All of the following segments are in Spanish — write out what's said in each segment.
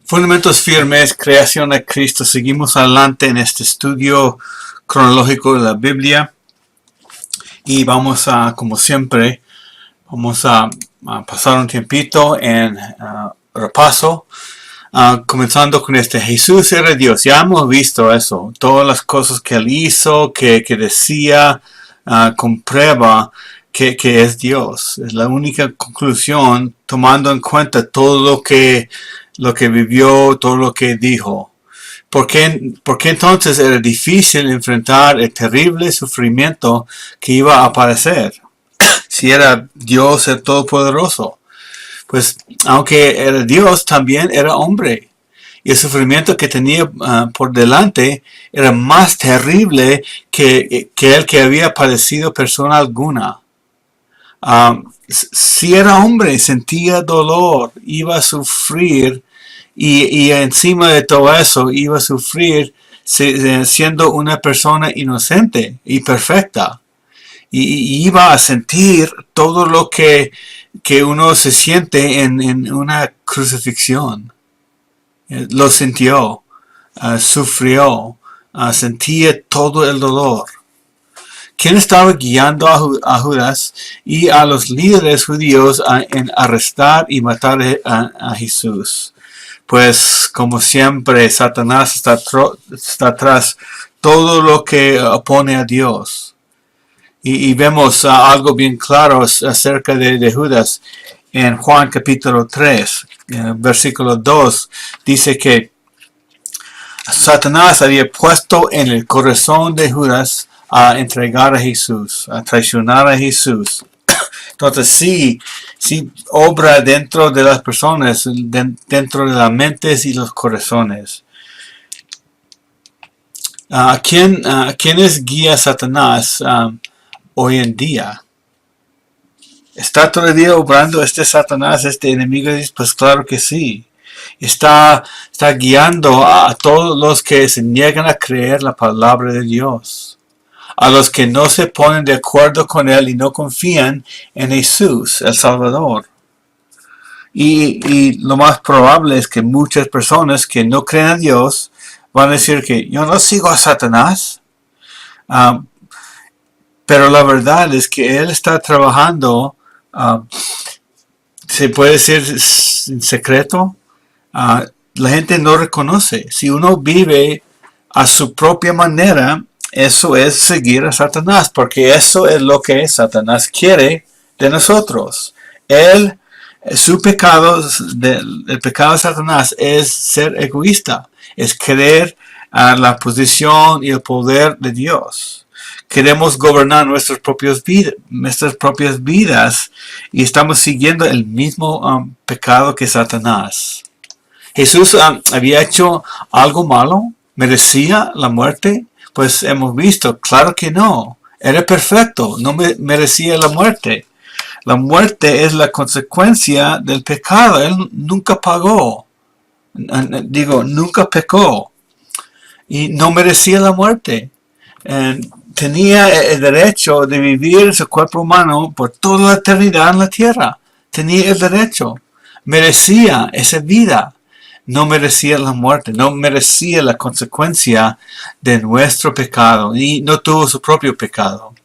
Fundamentos firmes, creación de Cristo. Seguimos adelante en este estudio cronológico de la Biblia y vamos a, como siempre, vamos a pasar un tiempito en repaso, comenzando con Jesús era Dios. Ya hemos visto eso, todas las cosas que él hizo, que decía, comprueba que es Dios. Es la única conclusión tomando en cuenta todo lo que vivió, todo lo que dijo. ¿Por qué entonces era difícil enfrentar el terrible sufrimiento que iba a aparecer? Si era Dios el Todopoderoso. Pues, aunque era Dios, también era hombre. Y el sufrimiento que tenía por delante era más terrible que el que había padecido persona alguna. Si era hombre, sentía dolor, iba a sufrir y encima de todo eso iba a sufrir siendo una persona inocente y perfecta. Y iba a sentir todo lo que uno se siente en una crucifixión. Lo sintió, sufrió, sentía todo el dolor. ¿Quién estaba guiando a Judas y a los líderes judíos en arrestar y matar a Jesús? Pues, como siempre, Satanás está atrás todo lo que opone a Dios. Y vemos algo bien claro acerca de Judas en Juan capítulo 3, versículo 2. Dice que Satanás había puesto en el corazón de Judas a entregar a Jesús, a traicionar a Jesús. Entonces sí obra dentro de las personas, dentro de las mentes y los corazones. ¿A quiénes guía Satanás hoy en día? ¿Está todavía obrando Satanás, este enemigo? Pues claro que sí. Está guiando a todos los que se niegan a creer la palabra de Dios. A los que no se ponen de acuerdo con él y no confían en Jesús, el Salvador. Y lo más probable es que muchas personas que no creen a Dios van a decir que yo no sigo a Satanás. Pero la verdad es que él está trabajando, se puede decir en secreto. La gente no reconoce. Si uno vive a su propia manera, eso es seguir a Satanás, porque eso es lo que Satanás quiere de nosotros. Su pecado, el pecado de Satanás es ser egoísta, es querer la posición y el poder de Dios. Queremos gobernar nuestras propias vidas y estamos siguiendo el mismo pecado que Satanás. Jesús había hecho algo malo, merecía la muerte. Pues hemos visto, claro que no. Era perfecto, no merecía la muerte. La muerte es la consecuencia del pecado. Él nunca pagó. Nunca pecó. Y no merecía la muerte. Tenía el derecho de vivir en su cuerpo humano por toda la eternidad en la tierra. Tenía el derecho. Merecía esa vida. No merecía la muerte, no merecía la consecuencia de nuestro pecado y no tuvo su propio pecado.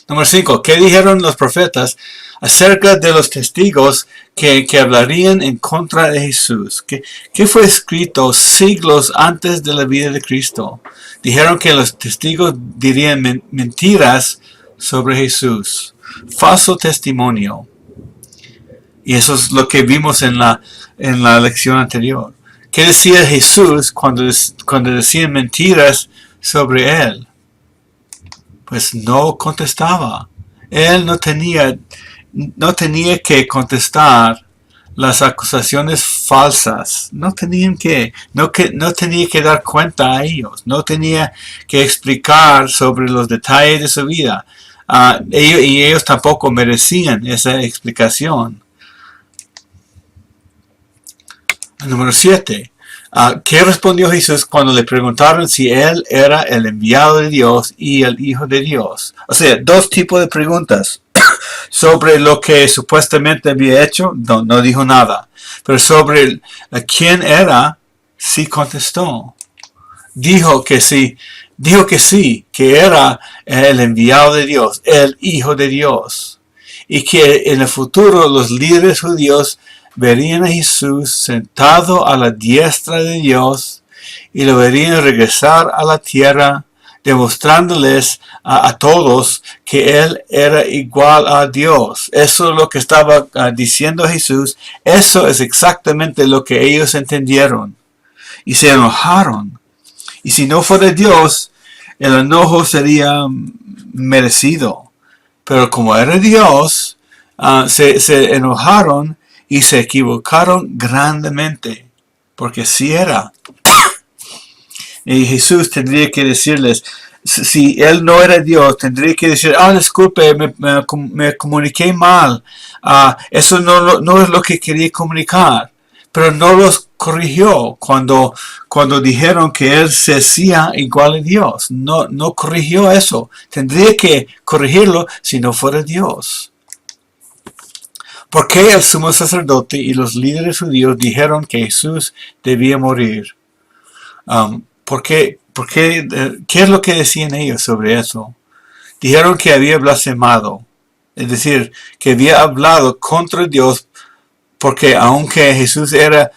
Número 5. ¿Qué dijeron los profetas acerca de los testigos que hablarían en contra de Jesús? ¿Qué fue escrito siglos antes de la vida de Cristo? Dijeron que los testigos dirían mentiras sobre Jesús. Falso testimonio. Y eso es lo que vimos en la lección anterior. ¿Qué decía Jesús cuando decían mentiras sobre él? Pues no contestaba. Él no tenía que contestar las acusaciones falsas. No tenía que dar cuenta a ellos. No tenía que explicar sobre los detalles de su vida. Ellos tampoco merecían esa explicación. Número 7. ¿Qué respondió Jesús cuando le preguntaron si él era el enviado de Dios y el Hijo de Dios? O sea, dos tipos de preguntas. Sobre lo que supuestamente había hecho, no dijo nada. Pero sobre quién era, Sí contestó. Dijo que sí, que era el enviado de Dios, el Hijo de Dios. Y que en el futuro los líderes judíos verían a Jesús sentado a la diestra de Dios y lo verían regresar a la tierra, demostrándoles a todos que Él era igual a Dios. Eso es lo que estaba diciendo Jesús. Eso es exactamente lo que ellos entendieron. Y se enojaron. Y si no fuera Dios, el enojo sería merecido. Pero como era Dios, se enojaron y se equivocaron grandemente. Porque sí era. Y Jesús tendría que decirles, si Él no era Dios, tendría que decir, disculpe, me comuniqué mal. Eso no es lo que quería comunicar. Pero no los corrigió cuando dijeron que Él se hacía igual a Dios. No corrigió eso. Tendría que corregirlo si no fuera Dios. ¿Por qué el sumo sacerdote y los líderes judíos dijeron que Jesús debía morir? ¿Qué es lo que decían ellos sobre eso? Dijeron que había blasfemado. Es decir, que había hablado contra Dios porque aunque Jesús era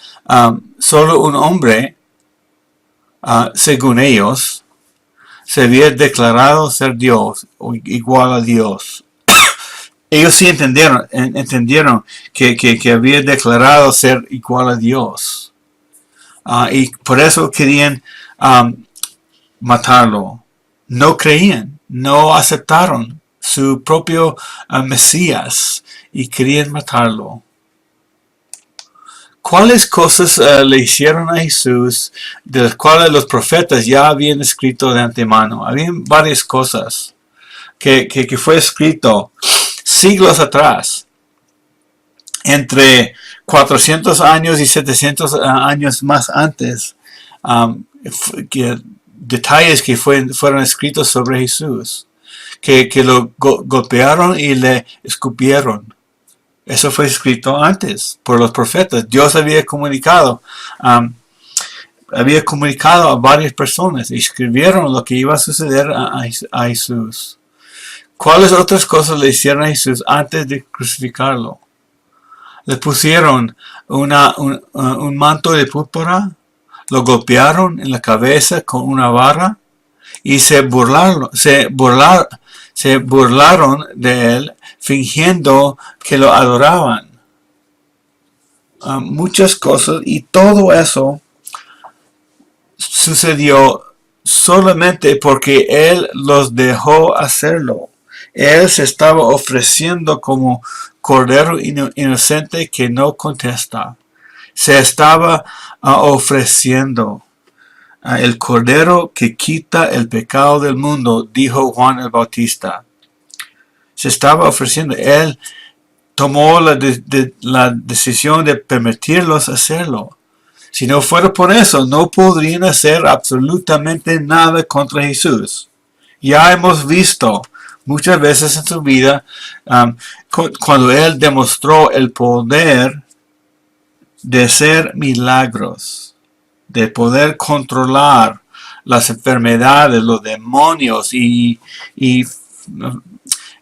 solo un hombre, según ellos, se había declarado ser Dios, o igual a Dios. Ellos sí entendieron que había declarado ser igual a Dios. Y por eso querían matarlo. No creían, no aceptaron su propio Mesías y querían matarlo. ¿Cuáles cosas le hicieron a Jesús de las cuales los profetas ya habían escrito de antemano? Habían varias cosas que fue escrito siglos atrás, entre 400 años y 700 años más antes, detalles que fueron escritos sobre Jesús, que lo golpearon y le escupieron. Eso fue escrito antes por los profetas. Dios había comunicado a varias personas y escribieron lo que iba a suceder a Jesús. ¿Cuáles otras cosas le hicieron a Jesús antes de crucificarlo? Le pusieron un manto de púrpura, lo golpearon en la cabeza con una vara y se burlaron de él fingiendo que lo adoraban. Muchas cosas, y todo eso sucedió solamente porque Él los dejó hacerlo. Él se estaba ofreciendo como cordero inocente que no contesta. Se estaba ofreciendo. El cordero que quita el pecado del mundo, dijo Juan el Bautista. Se estaba ofreciendo. Él tomó la decisión de permitirlos hacerlo. Si no fuera por eso, no podrían hacer absolutamente nada contra Jesús. Ya hemos visto muchas veces en su vida cuando Él demostró el poder de hacer milagros, de poder controlar las enfermedades, los demonios y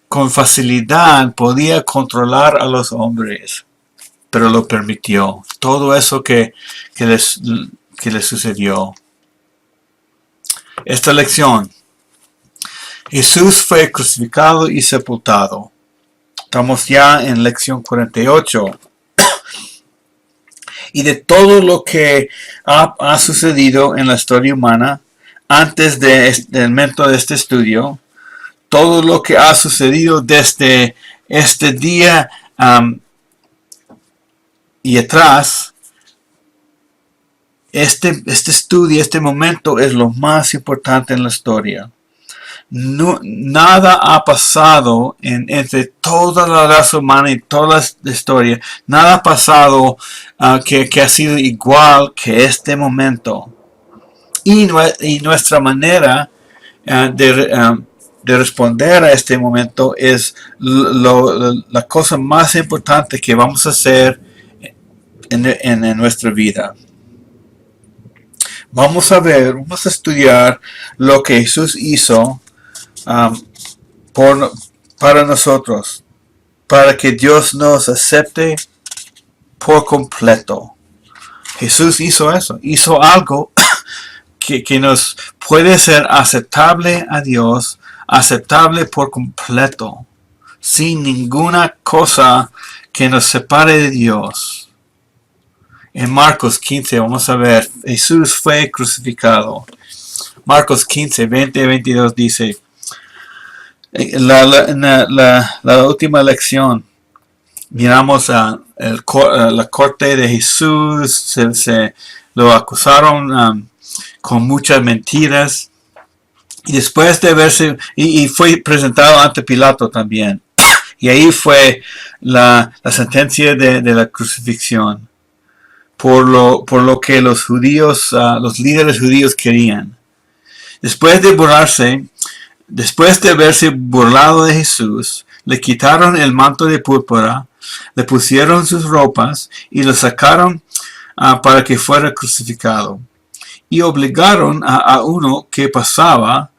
con facilidad podía controlar a los hombres, pero lo permitió. Todo eso que les sucedió. Esta lección. Jesús fue crucificado y sepultado. Estamos ya en lección 48. Y de todo lo que ha sucedido en la historia humana antes del momento de este estudio, todo lo que ha sucedido desde este día y atrás, este estudio, este momento es lo más importante en la historia. Nada ha pasado entre toda la raza humana y toda la historia. Nada ha pasado que ha sido igual que este momento. Y nuestra manera de responder a este momento es la cosa más importante que vamos a hacer en nuestra vida. vamos a estudiar lo que Jesús hizo um, por, para nosotros, para que Dios nos acepte por completo. Jesús hizo eso, hizo algo que nos puede ser aceptable a Dios, aceptable por completo, sin ninguna cosa que nos separe de Dios. En Marcos 15, vamos a ver, Jesús fue crucificado. Marcos 15, 20 y 22 dice, la última lección, miramos la corte de Jesús, se lo acusaron con muchas mentiras, y después de verse, y fue presentado ante Pilato también, y ahí fue la sentencia de la crucifixión, por lo que los judíos, los líderes judíos querían. Después de verse burlado de Jesús, le quitaron el manto de púrpura, le pusieron sus ropas y lo sacaron para que fuera crucificado. Y obligaron a uno que pasaba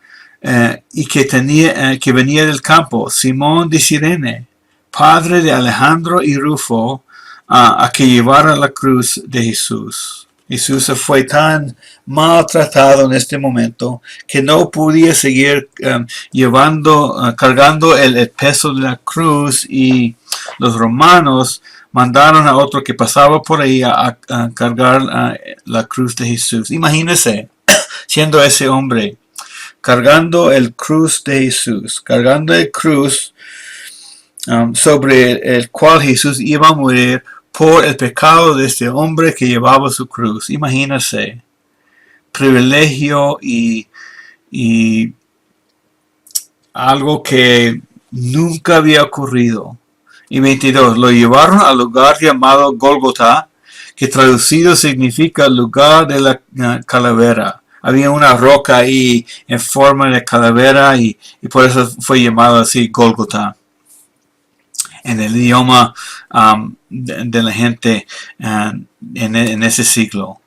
y que venía del campo, Simón de Cirene, padre de Alejandro y Rufo, a que llevara la cruz de Jesús. Jesús fue tan maltratado en este momento que no podía seguir cargando el peso de la cruz, y los romanos mandaron a otro que pasaba por ahí a cargar la cruz de Jesús. Imagínense, siendo ese hombre, cargando el cruz de Jesús, cargando el cruz sobre el cual Jesús iba a morir por el pecado de este hombre que llevaba su cruz. Imagínense, privilegio y algo que nunca había ocurrido. Y 22, lo llevaron al lugar llamado Gólgota, que traducido significa lugar de la calavera. Había una roca ahí en forma de calavera y por eso fue llamado así Gólgota, en el idioma de la gente en ese siglo.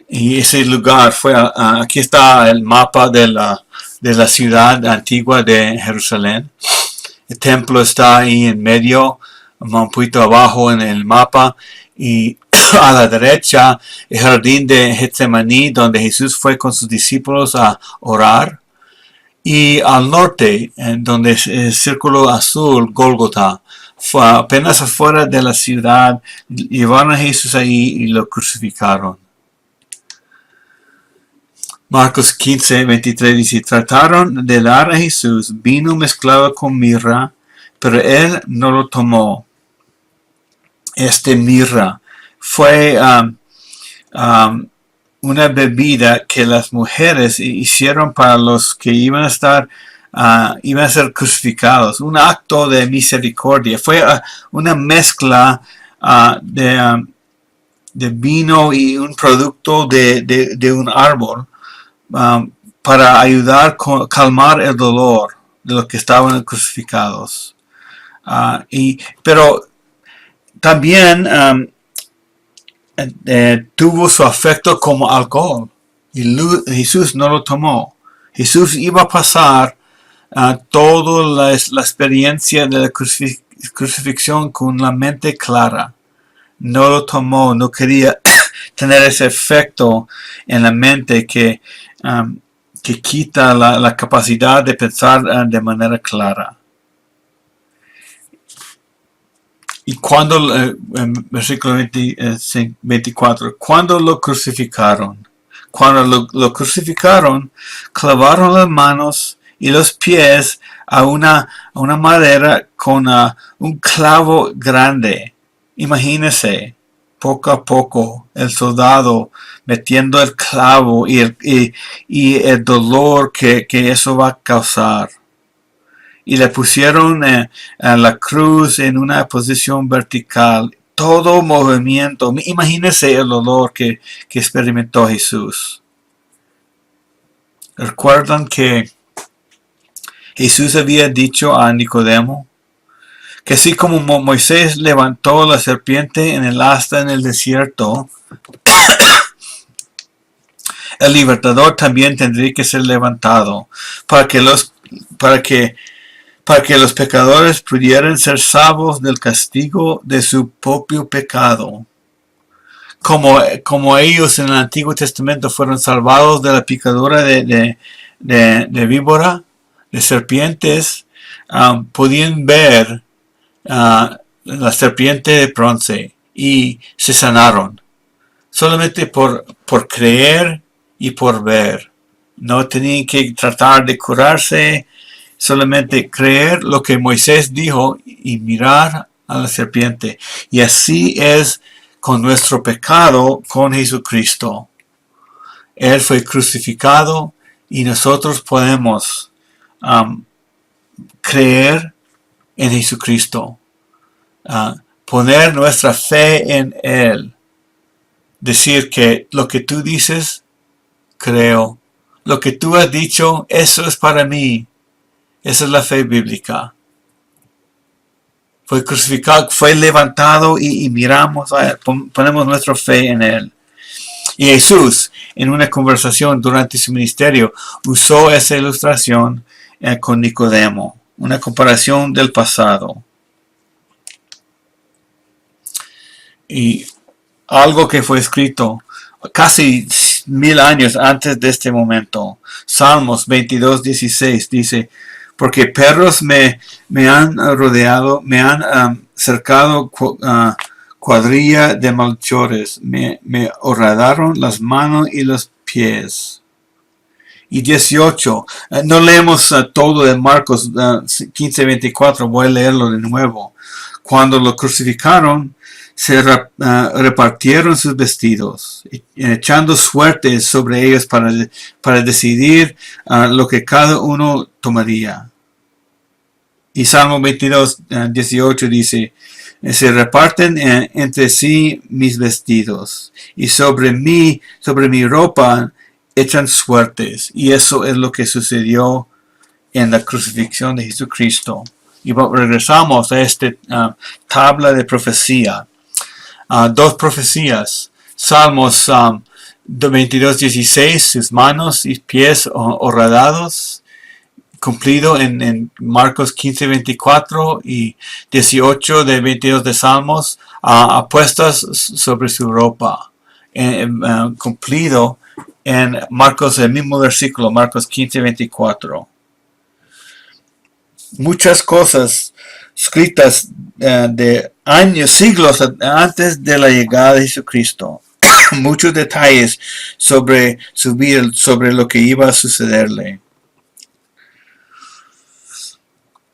Y ese lugar fue, aquí está el mapa de la ciudad antigua de Jerusalén. El templo está ahí en medio, un poquito abajo en el mapa, y a la derecha el jardín de Getsemaní, donde Jesús fue con sus discípulos a orar. Y al norte, donde es el círculo azul, Gólgota, fue apenas afuera de la ciudad. Llevaron a Jesús ahí y lo crucificaron. Marcos 15, 23 dice, trataron de dar a Jesús vino mezclado con mirra, pero él no lo tomó. Mirra fue una bebida que las mujeres hicieron para los que iban a ser crucificados, un acto de misericordia. Fue una mezcla de vino y un producto de un árbol para ayudar a calmar el dolor de los que estaban crucificados. Pero también tuvo su afecto como alcohol, y Jesús no lo tomó. Jesús iba a pasar toda la experiencia de la crucifixión con la mente clara. No lo tomó, no quería tener ese efecto en la mente que quita la capacidad de pensar de manera clara. Y cuando, en versículo 24, cuando lo crucificaron, clavaron las manos y los pies a una madera con un clavo grande. Imagínense, poco a poco, el soldado metiendo el clavo y el dolor que eso va a causar. Y le pusieron a la cruz en una posición vertical. Todo movimiento. Imagínense el dolor que experimentó Jesús. ¿Recuerdan que Jesús había dicho a Nicodemo que así como Moisés levantó la serpiente en el asta en el desierto, El libertador también tendría que ser levantado para que los pecadores pudieran ser salvos del castigo de su propio pecado. Como ellos en el Antiguo Testamento fueron salvados de la picadura de víbora, de serpientes, podían ver la serpiente de bronce y se sanaron. Solamente por creer y por ver. No tenían que tratar de curarse, solamente creer lo que Moisés dijo y mirar a la serpiente. Y así es con nuestro pecado con Jesucristo. Él fue crucificado y nosotros podemos creer en Jesucristo, poner nuestra fe en Él, decir que lo que tú dices, creo, lo que tú has dicho, eso es para mí. Esa es la fe bíblica. Fue crucificado, fue levantado y miramos a Él, ponemos nuestra fe en Él. Y Jesús, en una conversación durante su ministerio, usó esa ilustración con Nicodemo, una comparación del pasado. Y algo que fue escrito casi 1000 años antes de este momento. Salmos 22:16 dice: porque perros me han rodeado, me han cercado cuadrilla de malhechores, me horadaron las manos y los pies. Y 18, no leemos todo de Marcos 15:24, voy a leerlo de nuevo. Cuando lo crucificaron, se repartieron sus vestidos, echando suertes sobre ellos para decidir lo que cada uno tomaría. Y Salmo 22:18 dice: se reparten entre sí mis vestidos, y sobre mi ropa echan suertes. Y eso es lo que sucedió en la crucifixión de Jesucristo. Y regresamos a esta tabla de profecía. Dos profecías. Salmos 22:16, sus manos y pies horadados, cumplido en Marcos 15:24 y 18 de 22 de Salmos, apuestas sobre su ropa, cumplido en Marcos, el mismo versículo, Marcos 15:24. Muchas cosas escritas de años, siglos antes de la llegada de Jesucristo. Muchos detalles sobre su vida, sobre lo que iba a sucederle.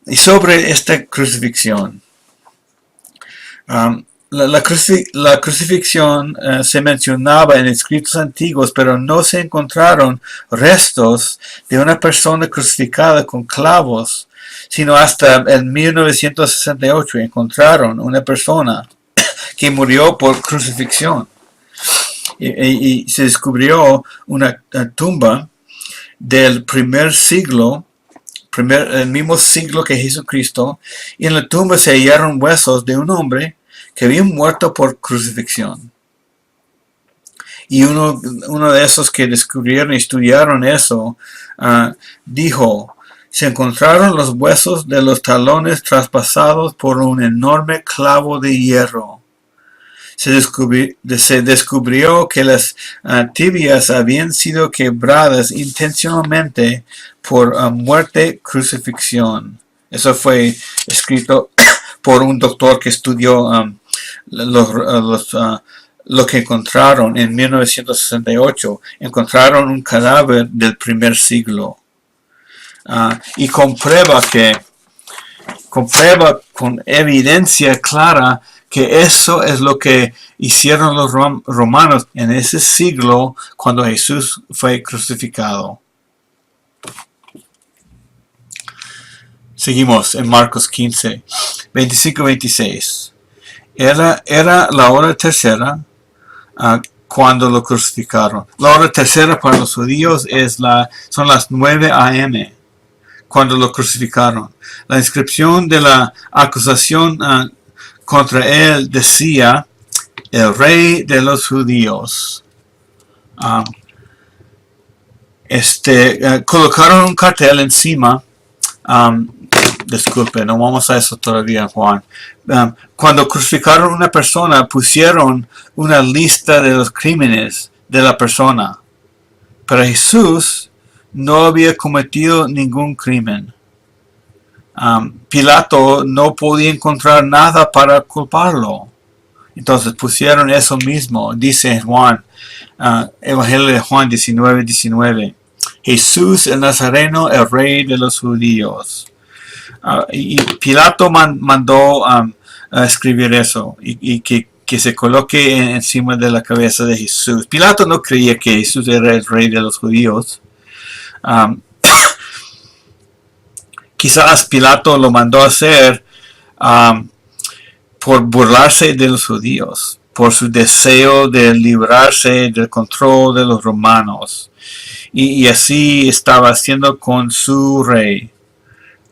Y sobre esta crucifixión. La crucifixión se mencionaba en escritos antiguos, pero no se encontraron restos de una persona crucificada con clavos, sino hasta en 1968 encontraron una persona que murió por crucifixión. Y se descubrió una tumba del primer siglo, el mismo siglo que Jesucristo, y en la tumba se hallaron huesos de un hombre que había muerto por crucifixión. Y uno de esos que descubrieron y estudiaron eso, dijo: se encontraron los huesos de los talones traspasados por un enorme clavo de hierro. Se descubrió que las tibias habían sido quebradas intencionalmente por muerte crucifixión. Eso fue escrito por un doctor que estudió lo que encontraron en 1968. Encontraron un cadáver del primer siglo. Y comprueba con evidencia clara que eso es lo que hicieron los romanos en ese siglo cuando Jesús fue crucificado. Seguimos en Marcos 15, 25-26. Era la hora tercera cuando lo crucificaron. La hora tercera para los judíos son las 9 a.m. cuando lo crucificaron. La inscripción de la acusación contra él decía: el rey de los judíos. colocaron un cartel encima. Disculpe, no vamos a eso todavía, Juan. Cuando crucificaron a una persona, pusieron una lista de los crímenes de la persona. Pero Jesús no había cometido ningún crimen. Pilato no podía encontrar nada para culparlo. Entonces pusieron eso mismo. Dice Juan, Evangelio de Juan 19:19. Jesús el Nazareno, el rey de los judíos. Y Pilato mandó a escribir eso y que se coloque encima de la cabeza de Jesús. Pilato no creía que Jesús era el rey de los judíos. Quizás Pilato lo mandó a hacer por burlarse de los judíos, por su deseo de librarse del control de los romanos. Y así estaba haciendo con su rey.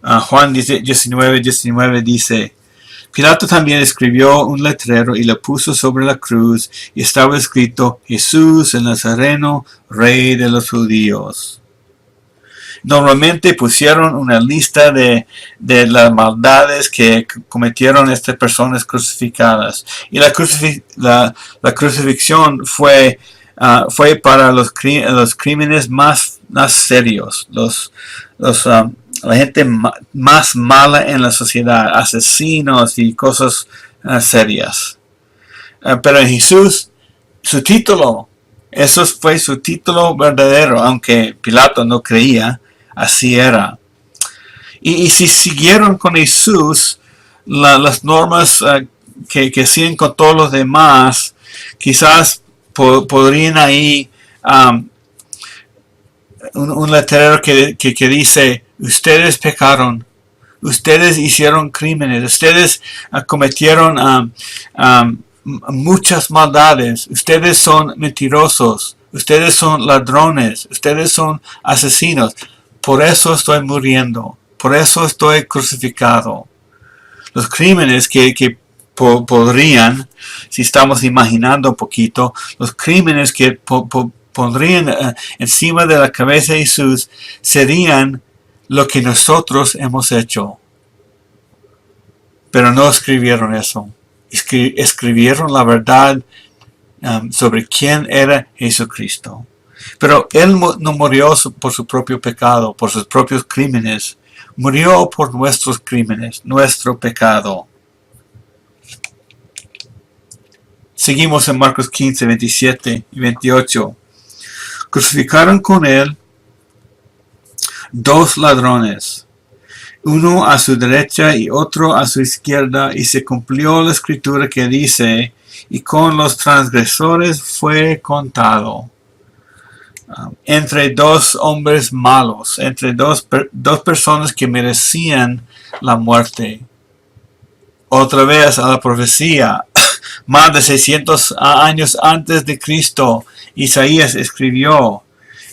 Juan 19:19 dice, Pilato también escribió un letrero y lo puso sobre la cruz, y estaba escrito, Jesús el Nazareno, rey de los judíos. Normalmente pusieron una lista de las maldades que cometieron estas personas crucificadas. Y la crucifixión fue para los crímenes más serios, la gente más mala en la sociedad, asesinos y cosas serias. Pero en Jesús, su título, eso fue su título verdadero, aunque Pilato no creía, así era. Y si siguieron con Jesús las normas que siguen con todos los demás, quizás podrían ahí un letrero que dice, ustedes pecaron, ustedes hicieron crímenes, ustedes cometieron muchas maldades, ustedes son mentirosos, ustedes son ladrones, ustedes son asesinos, por eso estoy muriendo, por eso estoy crucificado. Los crímenes que podrían, si estamos imaginando un poquito, los crímenes que pondrían encima de la cabeza de Jesús serían lo que nosotros hemos hecho. Pero no escribieron eso. Escribieron la verdad sobre quién era Jesucristo. Pero Él no murió por su propio pecado, por sus propios crímenes. Murió por nuestros crímenes, nuestro pecado. Seguimos en Marcos 15, 27 y 28. Crucificaron con Él 2 ladrones, uno a su derecha y otro a su izquierda, y se cumplió la escritura que dice, y con los transgresores fue contado. Entre 2 hombres malos, entre dos personas que merecían la muerte. Otra vez a la profecía, más de 600 años antes de Cristo, Isaías escribió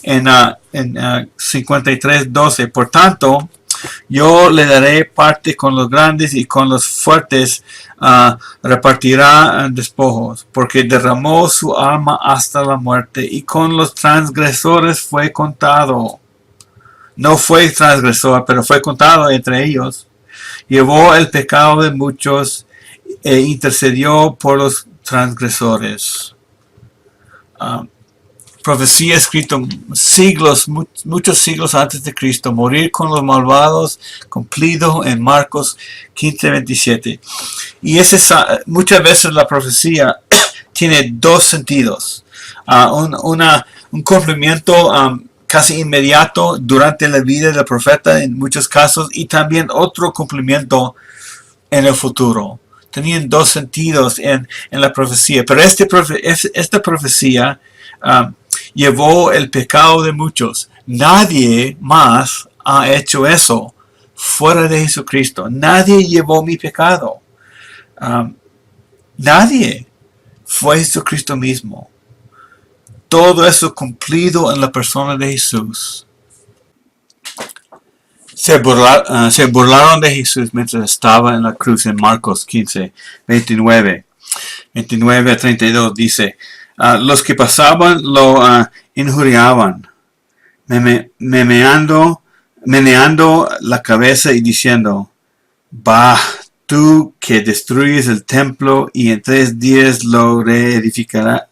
en 53:12, por tanto, yo le daré parte con los grandes y con los fuertes repartirá despojos, porque derramó su alma hasta la muerte, y con los transgresores fue contado. No fue transgresor, pero fue contado entre ellos. Llevó el pecado de muchos e intercedió por los transgresores. Profecía escrito siglos, muchos siglos antes de Cristo, morir con los malvados, cumplido en Marcos 15, 27. Y muchas veces la profecía tiene 2 sentidos. Un cumplimiento casi inmediato durante la vida del profeta en muchos casos, y también otro cumplimiento en el futuro. Tenían 2 sentidos en la profecía, pero esta profecía llevó el pecado de muchos. Nadie más ha hecho eso fuera de Jesucristo. Nadie llevó mi pecado. Nadie. Fue Jesucristo mismo. Todo eso cumplido en la persona de Jesús. Se burlaron de Jesús mientras estaba en la cruz en Marcos 15, 29 a 32 dice, los que pasaban lo injuriaban, meneando la cabeza y diciendo, bah, tú que destruyes el templo y en 3 días lo reedificas,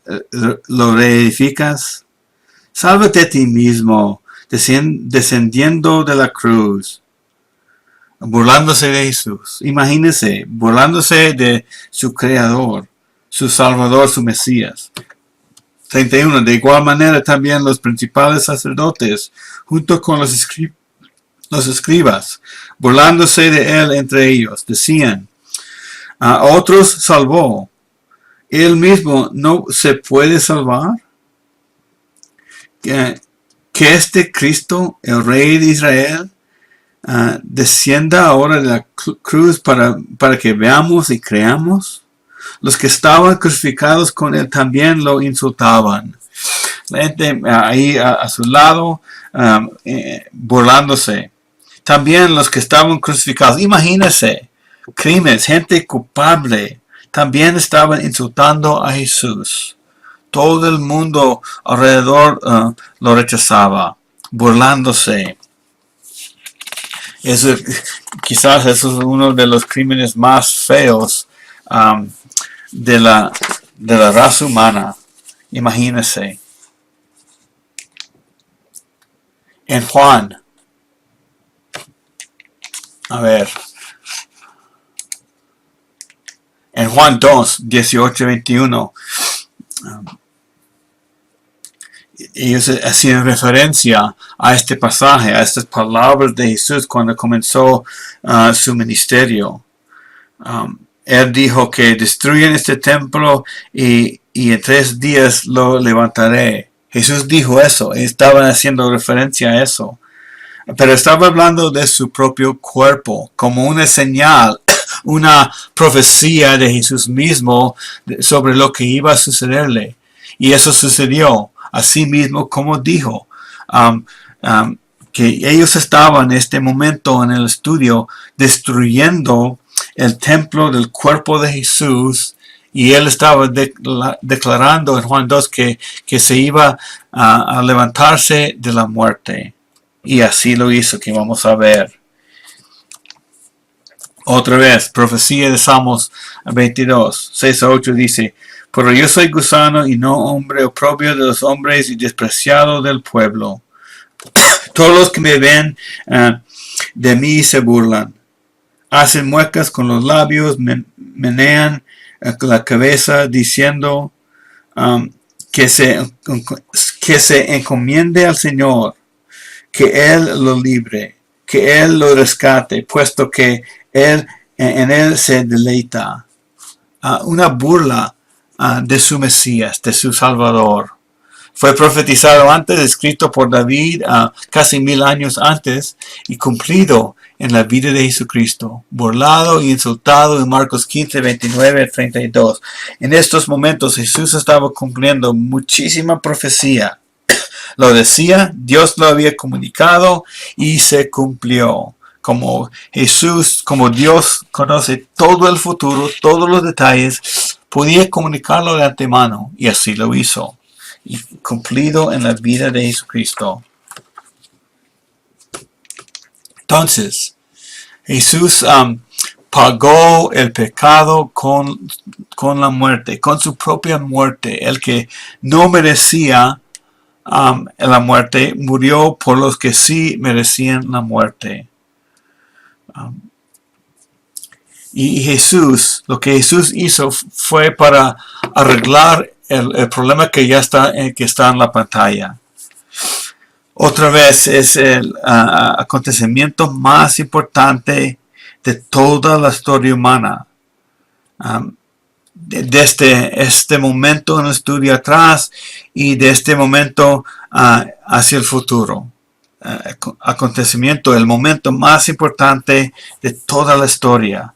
sálvate a ti mismo, descendiendo de la cruz. Burlándose de Jesús. Imagínense, burlándose de su Creador, su Salvador, su Mesías. 31. De igual manera también los principales sacerdotes, junto con los escribas, burlándose de él entre ellos, decían, a otros salvó, él mismo no se puede salvar. Que este Cristo, el Rey de Israel, descienda ahora de la cruz para que veamos y creamos. Los que estaban crucificados con él también lo insultaban. La gente ahí a su lado burlándose. También los que estaban crucificados, imagínense, crímenes, gente culpable, también estaban insultando a Jesús. Todo el mundo alrededor lo rechazaba, burlándose. Quizás eso es uno de los crímenes más feos de la raza humana. Imagínense. En Juan, en Juan 2, 18, 21, ellos hacían referencia a este pasaje, a estas palabras de Jesús cuando comenzó su ministerio. Él dijo que destruyen este templo y en 3 días lo levantaré. Jesús dijo eso, estaban haciendo referencia a eso. Pero estaba hablando de su propio cuerpo, como una señal, una profecía de Jesús mismo sobre lo que iba a sucederle. Y eso sucedió, así mismo como dijo. Que ellos estaban en este momento en el estudio destruyendo el templo del cuerpo de Jesús. Y él estaba declarando en Juan 2 que se iba a levantarse de la muerte. Y así lo hizo, que vamos a ver. Otra vez, profecía de Salmos 22, 6 a 8 dice, pero yo soy gusano y no hombre, oprobio de los hombres y despreciado del pueblo. Todos los que me ven de mí se burlan. Hacen muecas con los labios, menean la cabeza diciendo que se encomiende al Señor, que Él lo libre, que Él lo rescate, puesto que en Él se deleita. Una burla de su Mesías, de su Salvador. Fue profetizado antes, escrito por David casi 1000 años antes y cumplido en la vida de Jesucristo, burlado y insultado en Marcos 15, 29, 32. En estos momentos Jesús estaba cumpliendo muchísima profecía. Lo decía, Dios lo había comunicado y se cumplió. Como Jesús, como Dios conoce todo el futuro, todos los detalles, podía comunicarlo de antemano y así lo hizo. Y cumplido en la vida de Jesucristo. Entonces, Jesús pagó el pecado con la muerte, con su propia muerte. El que no merecía la muerte, murió por los que sí merecían la muerte. Y Jesús, lo que Jesús hizo fue para arreglar el problema que ya está, que está en la pantalla. Otra vez es el acontecimiento más importante de toda la historia humana. Desde este momento en el estudio atrás y de este momento hacia el futuro. Acontecimiento, el momento más importante de toda la historia.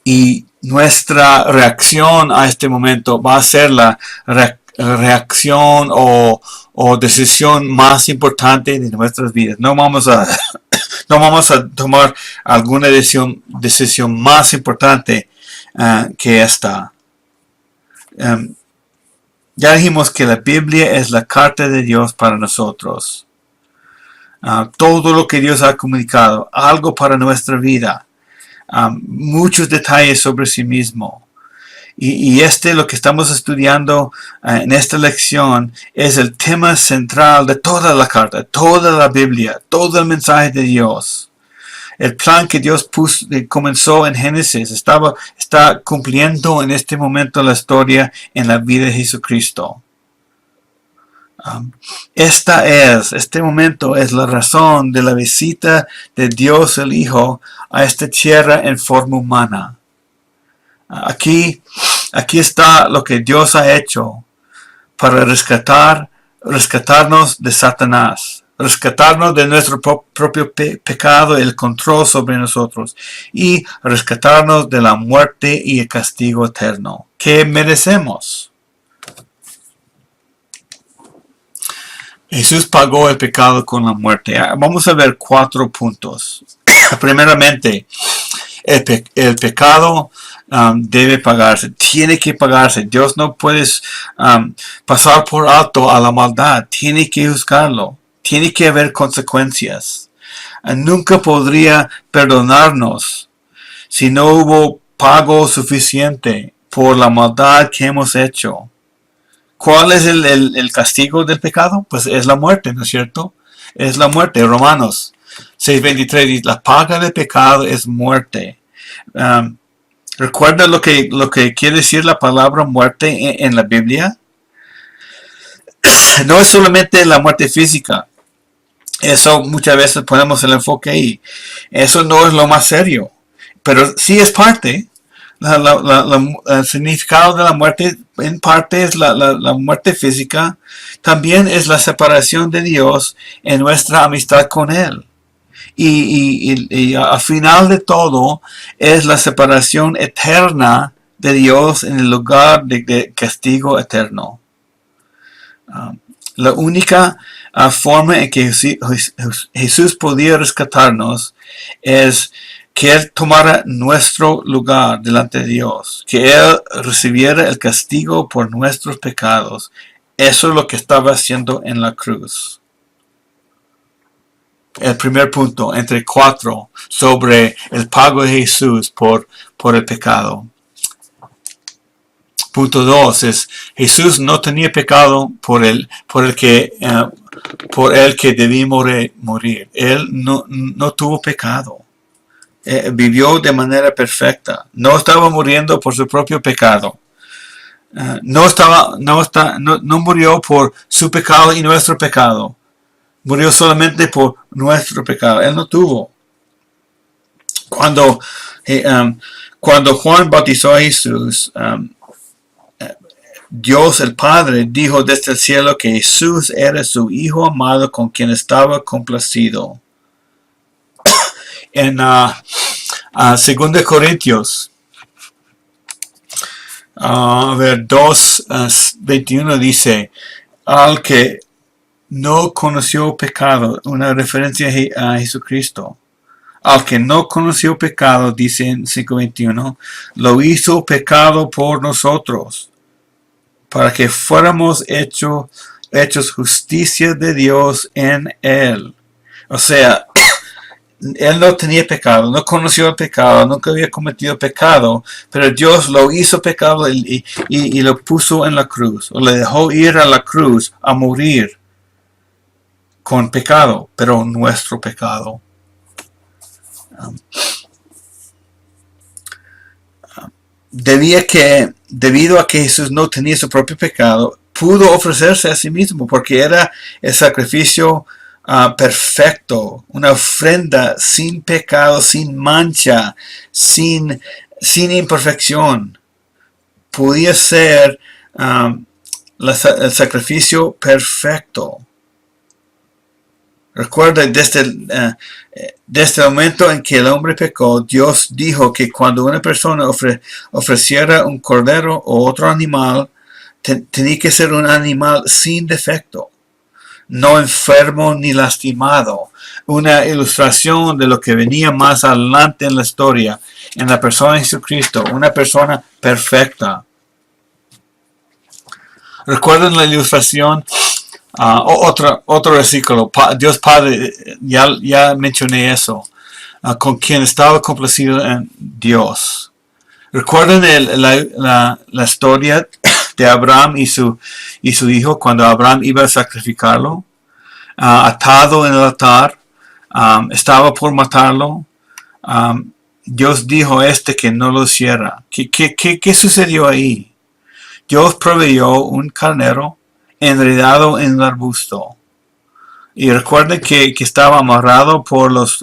Y nuestra reacción a este momento va a ser la reacción o decisión más importante de nuestras vidas. No vamos a tomar alguna decisión más importante que esta. Ya dijimos que la Biblia es la carta de Dios para nosotros. Todo lo que Dios ha comunicado, algo para nuestra vida, muchos detalles sobre sí mismo. Y lo que estamos estudiando en esta lección es el tema central de toda la carta, toda la Biblia, todo el mensaje de Dios. El plan que Dios comenzó en Génesis está cumpliendo en este momento la historia en la vida de Jesucristo. Este momento es la razón de la visita de Dios el Hijo a esta tierra en forma humana. Aquí está lo que Dios ha hecho para rescatarnos de Satanás, rescatarnos de nuestro propio pecado y el control sobre nosotros, y rescatarnos de la muerte y el castigo eterno que merecemos. Jesús pagó el pecado con la muerte. Vamos a ver 4 puntos. Primeramente, el pecado debe pagarse, tiene que pagarse. Dios no puede pasar por alto a la maldad, tiene que juzgarlo, tiene que haber consecuencias. Nunca podría perdonarnos si no hubo pago suficiente por la maldad que hemos hecho. ¿Cuál es el castigo del pecado? Pues es la muerte, ¿no es cierto? Es la muerte. Romanos 6:23 dice, la paga del pecado es muerte. ¿Recuerda lo que quiere decir la palabra muerte en la Biblia? No es solamente la muerte física. Eso muchas veces ponemos el enfoque ahí. Eso no es lo más serio. Pero sí es parte. El significado de la muerte en parte es la muerte física. También es la separación de Dios en nuestra amistad con Él. Y al final de todo es la separación eterna de Dios en el lugar de castigo eterno. La única forma en que Jesús podía rescatarnos es que Él tomara nuestro lugar delante de Dios, que Él recibiera el castigo por nuestros pecados. Eso es lo que estaba haciendo en la cruz. El primer punto, entre 4, sobre el pago de Jesús por el pecado. Punto 2 es, Jesús no tenía pecado por el que debía morir. Él no tuvo pecado. Vivió de manera perfecta. No estaba muriendo por su propio pecado. No murió por su pecado y nuestro pecado. Murió solamente por nuestro pecado. Él no tuvo. Cuando Juan bautizó a Jesús, Dios el Padre dijo desde el cielo que Jesús era su Hijo amado con quien estaba complacido. En 2 Corintios 2:21 dice, al que no conoció pecado, una referencia a Jesucristo. Al que no conoció pecado, dice en 5:21, lo hizo pecado por nosotros, para que fuéramos hechos justicia de Dios en él. O sea, él no tenía pecado, no conoció el pecado, nunca había cometido pecado, pero Dios lo hizo pecado y lo puso en la cruz, o le dejó ir a la cruz a morir con pecado, pero nuestro pecado. Debido a que Jesús no tenía su propio pecado, pudo ofrecerse a sí mismo, porque era el sacrificio perfecto, una ofrenda sin pecado, sin mancha, sin imperfección. Podía ser el sacrificio perfecto. Recuerda, desde el momento en que el hombre pecó, Dios dijo que cuando una persona ofreciera un cordero o otro animal, tenía que ser un animal sin defecto, no enfermo ni lastimado. Una ilustración de lo que venía más adelante en la historia, en la persona de Jesucristo, una persona perfecta. Recuerden la ilustración. Otro versículo. Dios Padre, ya mencioné eso. Con quien estaba complacido en Dios. Recuerden la historia de Abraham y su hijo cuando Abraham iba a sacrificarlo. Atado en el altar. Estaba por matarlo. Dios dijo que no lo hiciera. ¿Qué sucedió ahí? Dios proveyó un carnero enredado en el arbusto. Y recuerden que estaba amarrado por los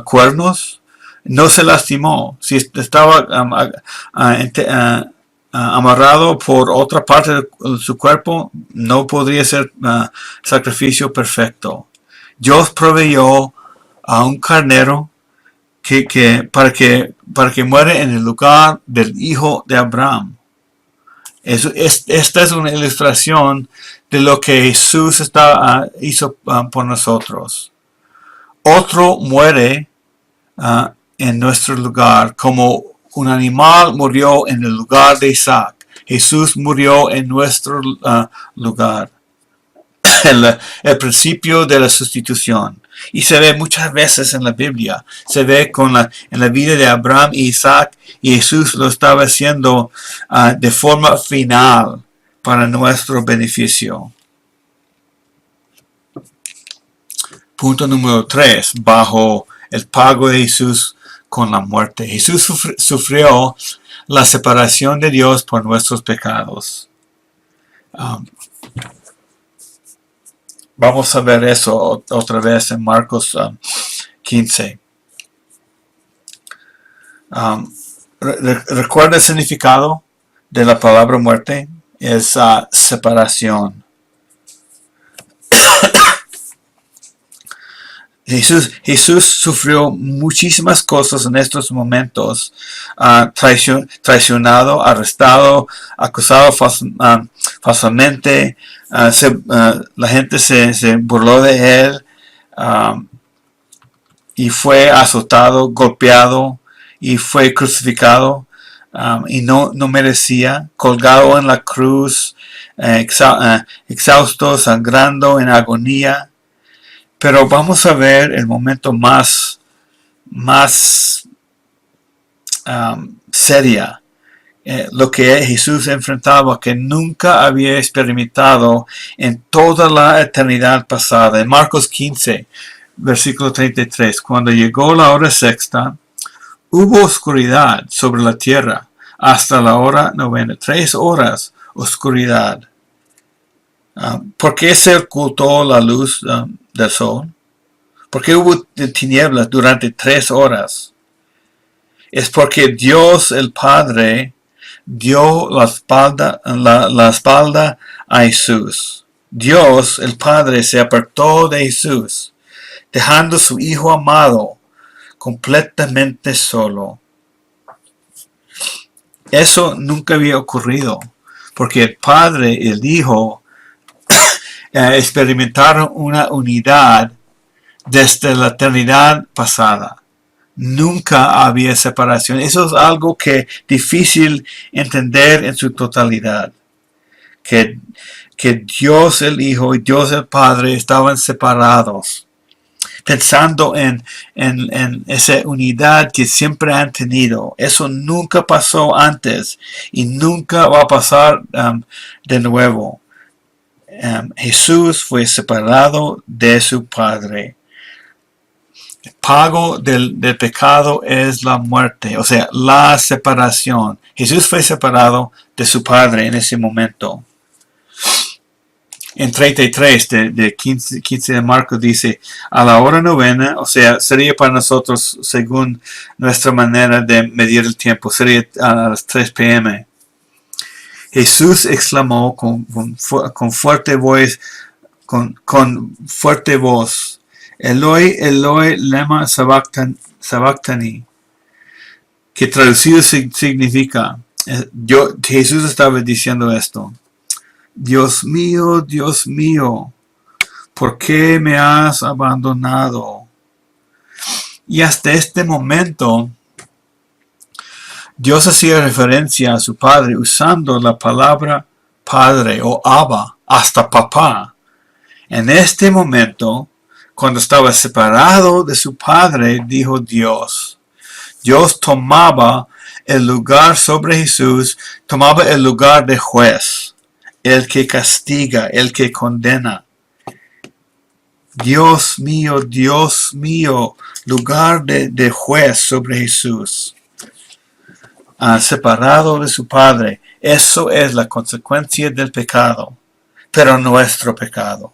cuernos. No se lastimó. Si estaba amarrado por otra parte de su cuerpo, no podría ser sacrificio perfecto. Dios proveyó a un carnero para que muere en el lugar del hijo de Abraham. Esta es una ilustración de lo que Jesús hizo por nosotros. Otro muere en nuestro lugar, como un animal murió en el lugar de Isaac. Jesús murió en nuestro lugar. El principio de la sustitución. Y se ve muchas veces en la Biblia. Se ve en la vida de Abraham y Isaac. Y Jesús lo estaba haciendo de forma final para nuestro beneficio. Punto número 3. Bajo el pago de Jesús con la muerte. Jesús sufrió la separación de Dios por nuestros pecados. Vamos a ver eso otra vez en Marcos 15. Recuerda el significado de la palabra muerte. Es separación. Jesús sufrió muchísimas cosas en estos momentos. Traicionado, arrestado, acusado falsamente. La gente se burló de él. Y fue azotado, golpeado. Y fue crucificado. Y no merecía. Colgado en la cruz. Exhausto, sangrando, en agonía. Pero vamos a ver el momento más seria. Lo que Jesús enfrentaba, que nunca había experimentado en toda la eternidad pasada. En Marcos 15, versículo 33. Cuando llegó la hora sexta, hubo oscuridad sobre la tierra hasta la hora novena. 3 horas oscuridad. ¿Por qué se ocultó la luz del sol? ¿Por qué hubo tinieblas durante 3 horas? Es porque Dios el Padre dio la espalda a Jesús. Dios el Padre se apartó de Jesús, dejando a su Hijo amado completamente solo. Eso nunca había ocurrido, porque el Padre y el Hijo experimentaron una unidad desde la eternidad pasada. Nunca había separación. Eso es algo que es difícil entender en su totalidad. Que Dios el Hijo y Dios el Padre estaban separados. Pensando en esa unidad que siempre han tenido. Eso nunca pasó antes y nunca va a pasar de nuevo. Jesús fue separado de su Padre. El pago del pecado es la muerte, o sea, la separación. Jesús fue separado de su Padre en ese momento. En 33 de 15 de Marcos dice, a la hora novena, o sea, sería para nosotros, según nuestra manera de medir el tiempo, sería a las 3 p.m. Jesús exclamó con fuerte voz, Eloi, Eloi, lema sabachthani, que traducido significa, Jesús estaba diciendo esto, Dios mío, ¿por qué me has abandonado? Y hasta este momento, Dios hacía referencia a su Padre usando la palabra padre o Abba, hasta papá. En este momento, cuando estaba separado de su padre, dijo Dios. Dios tomaba el lugar sobre Jesús, tomaba el lugar de juez, el que castiga, el que condena. Dios mío, lugar de juez sobre Jesús. Separado de su Padre. Eso es la consecuencia del pecado, pero nuestro pecado.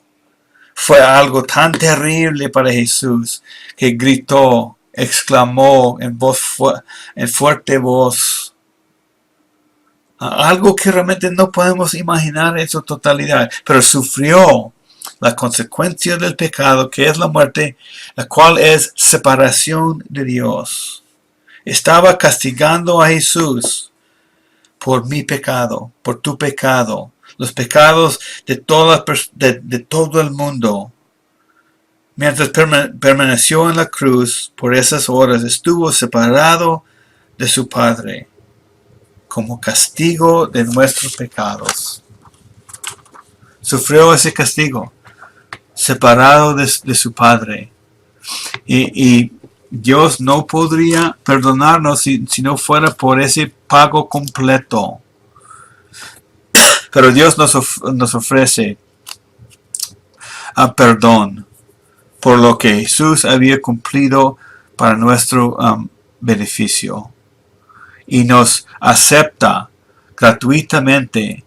Fue algo tan terrible para Jesús que gritó, exclamó en fuerte voz. Algo que realmente no podemos imaginar en su totalidad, pero sufrió la consecuencia del pecado, que es la muerte, la cual es separación de Dios. Estaba castigando a Jesús por mi pecado, por tu pecado, los pecados de todo el mundo. Mientras permaneció en la cruz por esas horas, estuvo separado de su Padre como castigo de nuestros pecados. Sufrió ese castigo, separado de su Padre. Y Dios no podría perdonarnos si no fuera por ese pago completo. Pero Dios nos ofrece perdón por lo que Jesús había cumplido para nuestro beneficio. Y nos acepta gratuitamente.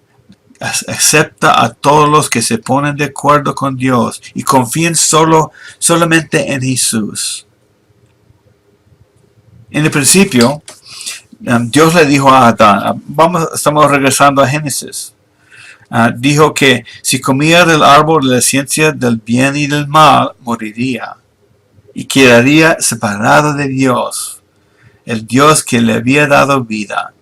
Acepta a todos los que se ponen de acuerdo con Dios y confían solamente en Jesús. En el principio, Dios le dijo a Adán, estamos regresando a Génesis, dijo que si comía del árbol de la ciencia del bien y del mal, moriría y quedaría separado de Dios, el Dios que le había dado vida.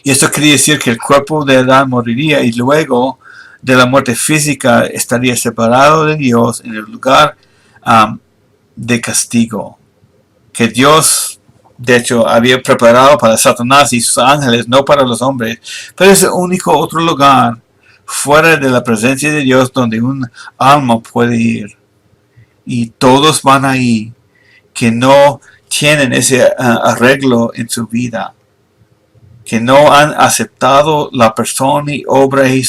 Y esto quería decir que el cuerpo de Adán moriría y luego de la muerte física estaría separado de Dios en el lugar de castigo que Dios, de hecho, había preparado para Satanás y sus ángeles, no para los hombres. Pero es el único otro lugar fuera de la presencia de Dios donde un alma puede ir. Y todos van ahí que no tienen ese arreglo en su vida, que no han aceptado la persona y obra de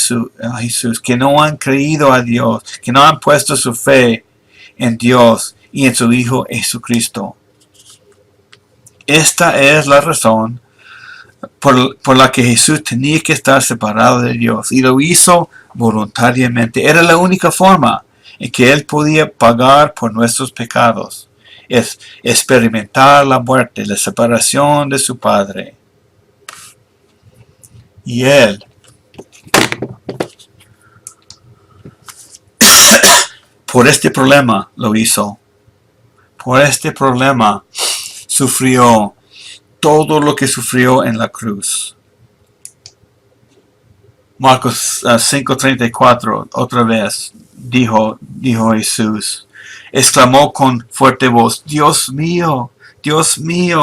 Jesús, que no han creído a Dios, que no han puesto su fe en Dios y en su Hijo Jesucristo. Esta es la razón por la que Jesús tenía que estar separado de Dios, y lo hizo voluntariamente. Era la única forma en que Él podía pagar por nuestros pecados, es experimentar la muerte, la separación de su Padre. Y Él por este problema lo hizo. Por este problema sufrió todo lo que sufrió en la cruz. Marcos 5:34, otra vez, dijo Jesús, exclamó con fuerte voz, Dios mío,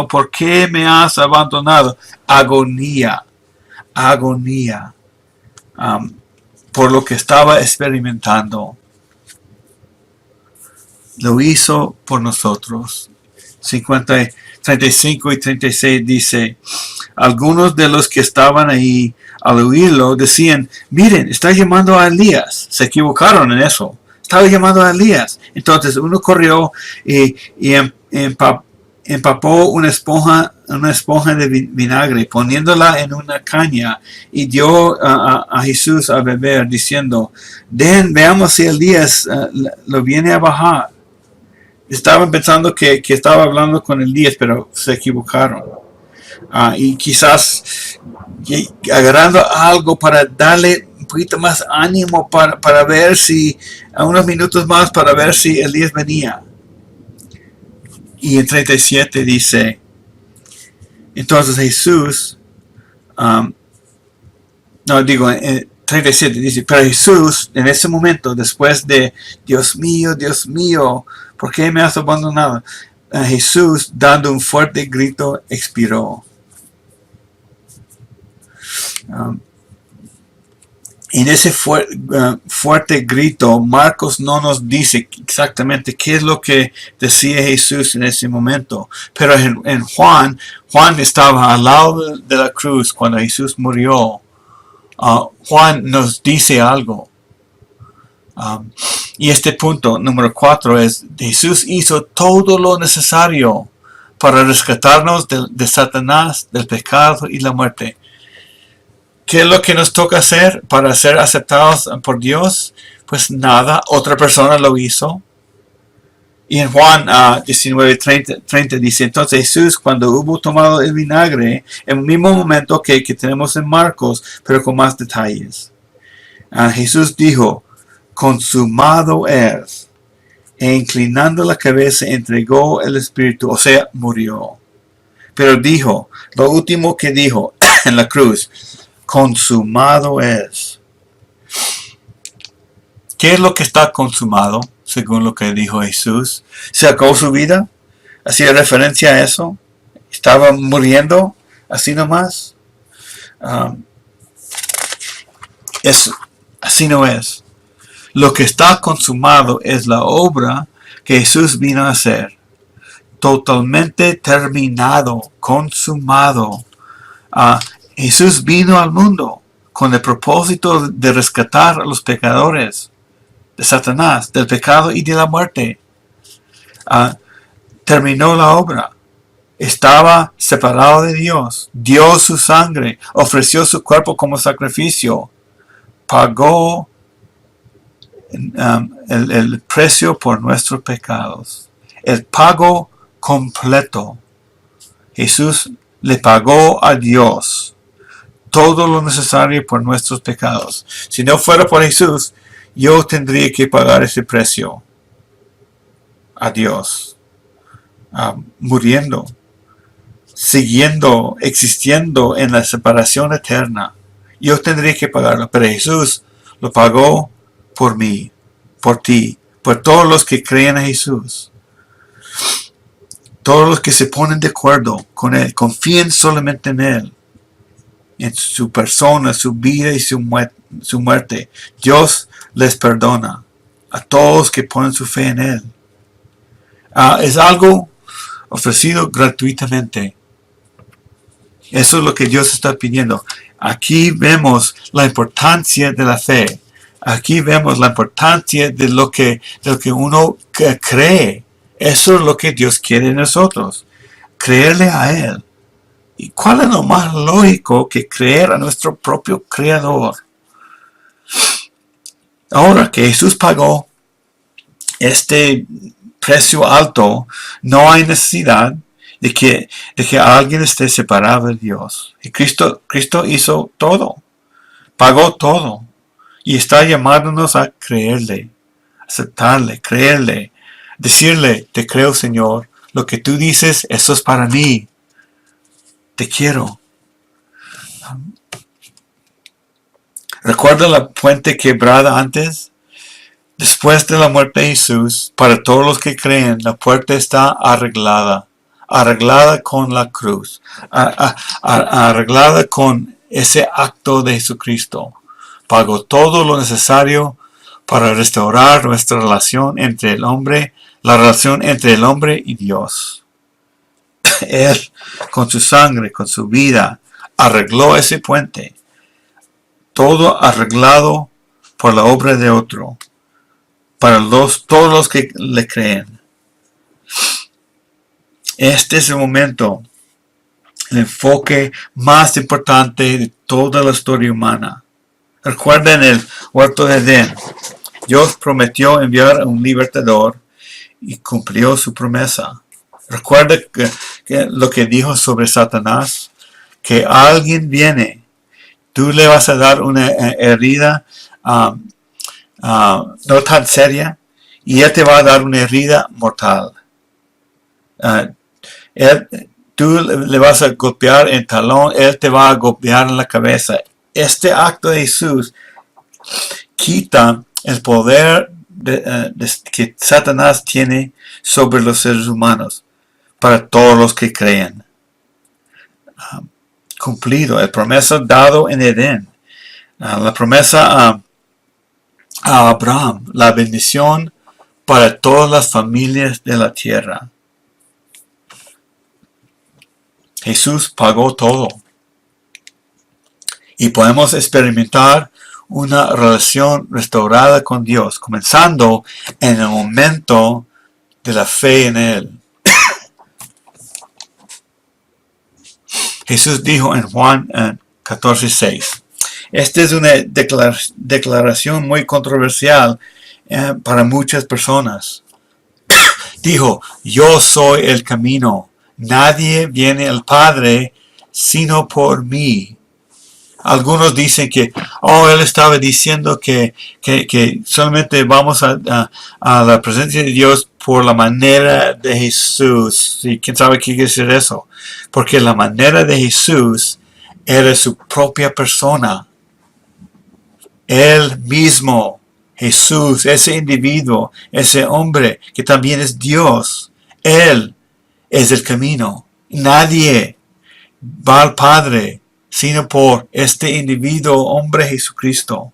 ¿por qué me has abandonado? Agonía, por lo que estaba experimentando. Lo hizo por nosotros. 35 y 36 dice, algunos de los que estaban ahí al oírlo decían, miren, está llamando a Elías. Se equivocaron en eso. Estaba llamando a Elías. Entonces uno corrió y empapó una esponja de vinagre, poniéndola en una caña, y dio a Jesús a beber, diciendo, veamos si Elías lo viene a bajar. Estaban pensando que estaba hablando con Elías, pero se equivocaron. Y quizás agarrando algo para darle un poquito más ánimo para ver si, a unos minutos más, para ver si Elías venía. Y en 37 dice, entonces Jesús, en 37 dice, pero Jesús en ese momento, después de Dios mío, ¿por qué me has abandonado? Jesús, dando un fuerte grito, expiró. En ese fuerte grito, Marcos no nos dice exactamente qué es lo que decía Jesús en ese momento. Pero en Juan estaba al lado de la cruz cuando Jesús murió. Juan nos dice algo. Y este punto, número 4, es: Jesús hizo todo lo necesario para rescatarnos de Satanás, del pecado y la muerte. ¿Qué es lo que nos toca hacer para ser aceptados por Dios? Pues nada, otra persona lo hizo. Y en Juan 19:30 dice: entonces Jesús, cuando hubo tomado el vinagre, en el mismo momento que tenemos en Marcos, pero con más detalles, Jesús dijo: consumado es. E inclinando la cabeza entregó el espíritu, o sea, murió. Pero dijo, lo último que dijo en la cruz: consumado es. ¿Qué es lo que está consumado? Según lo que dijo Jesús. ¿Se acabó su vida? ¿Hacía referencia a eso? ¿Estaba muriendo así nomás? Así no es. Lo que está consumado es la obra que Jesús vino a hacer. Totalmente terminado, consumado. Jesús vino al mundo con el propósito de rescatar a los pecadores de Satanás, del pecado y de la muerte. Terminó la obra. Estaba separado de Dios. Dio su sangre. Ofreció su cuerpo como sacrificio. Pagó el precio por nuestros pecados. El pago completo. Jesús le pagó a Dios todo lo necesario por nuestros pecados. Si no fuera por Jesús, yo tendría que pagar ese precio a Dios, muriendo, siguiendo, existiendo en la separación eterna. Yo tendría que pagarlo, pero Jesús lo pagó por mí, por ti, por todos los que creen en Jesús. Todos los que se ponen de acuerdo con Él, confíen solamente en Él, en su persona, su vida y su muerte. Dios les perdona a todos que ponen su fe en Él. Es algo ofrecido gratuitamente. Eso es lo que Dios está pidiendo. Aquí vemos la importancia de la fe. Aquí vemos la importancia de lo que uno cree. Eso es lo que Dios quiere de nosotros. Creerle a Él. ¿Y cuál es lo más lógico que creer a nuestro propio Creador? Ahora que Jesús pagó este precio alto, no hay necesidad de que alguien esté separado de Dios. Y Cristo hizo todo, pagó todo, y está llamándonos a creerle, aceptarle, creerle, decirle: te creo, Señor, lo que tú dices, eso es para mí, te quiero. ¿Recuerda la fuente quebrada antes? Después de la muerte de Jesús, para todos los que creen, la puerta está arreglada con la cruz, arreglada con ese acto de Jesucristo. Pagó todo lo necesario para restaurar nuestra relación entre el hombre, la relación entre el hombre y Dios. Él, con su sangre, con su vida, arregló ese puente. Todo arreglado por la obra de otro, para todos los que le creen. Este es el momento, el enfoque más importante de toda la historia humana. Recuerden el huerto de Edén. Dios prometió enviar a un libertador y cumplió su promesa. Recuerda que lo que dijo sobre Satanás, que alguien viene. Tú le vas a dar una herida no tan seria, y Él te va a dar una herida mortal. Tú le vas a golpear en el talón, Él te va a golpear en la cabeza. Este acto de Jesús quita el poder que Satanás tiene sobre los seres humanos para todos los que creen. Cumplido, el promesa dado en Edén. La promesa a Abraham, la bendición para todas las familias de la tierra. Jesús pagó todo. Y podemos experimentar una relación restaurada con Dios, comenzando en el momento de la fe en Él. Jesús dijo en Juan 14:6. Esta es una declaración muy controversial para muchas personas. Dijo, yo soy el camino. Nadie viene al Padre sino por mí. Algunos dicen que, él estaba diciendo que solamente vamos a la presencia de Dios por la manera de Jesús. Y quién sabe qué quiere decir eso. Porque la manera de Jesús era su propia persona. Él mismo, Jesús, ese individuo, ese hombre que también es Dios. Él es el camino. Nadie va al Padre sino por este individuo, hombre Jesucristo.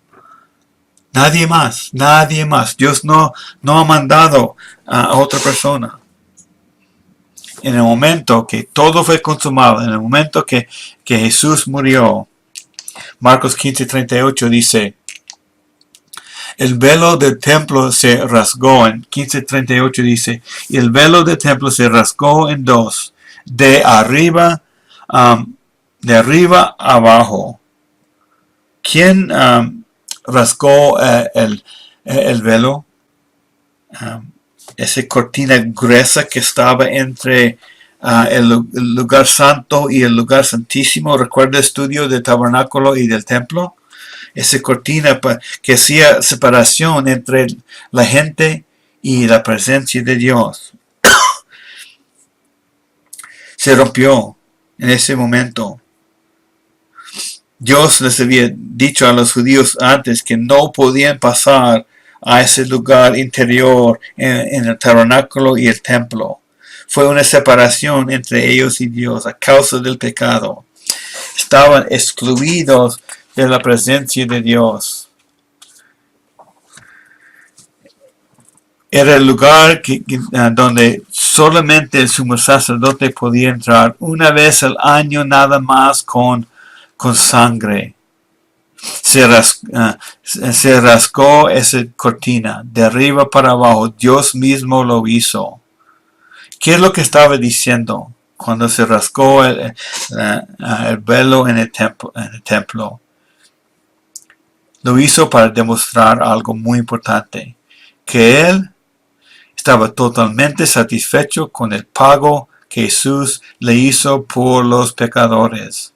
Nadie más, nadie más. Dios no ha mandado a otra persona. En el momento que todo fue consumado, en el momento que Jesús murió, Marcos 15:38 dice, el velo del templo se rasgó, en 15:38 dice, y el velo del templo se rasgó en dos, de arriba abajo. ¿Quién rasgó el velo? Esa cortina gruesa que estaba entre el lugar santo y el lugar santísimo. ¿Recuerda el estudio del tabernáculo y del templo? Esa cortina que hacía separación entre la gente y la presencia de Dios. Se rompió en ese momento. Dios les había dicho a los judíos antes que no podían pasar a ese lugar interior en el tabernáculo y el templo. Fue una separación entre ellos y Dios a causa del pecado. Estaban excluidos de la presencia de Dios. Era el lugar donde solamente el sumo sacerdote podía entrar una vez al año, nada más con sangre. Se rasgó esa cortina de arriba para abajo. Dios mismo lo hizo. ¿Qué es lo que estaba diciendo cuando se rasgó el velo en el templo? Lo hizo para demostrar algo muy importante, que Él estaba totalmente satisfecho con el pago que Jesús le hizo por los pecadores.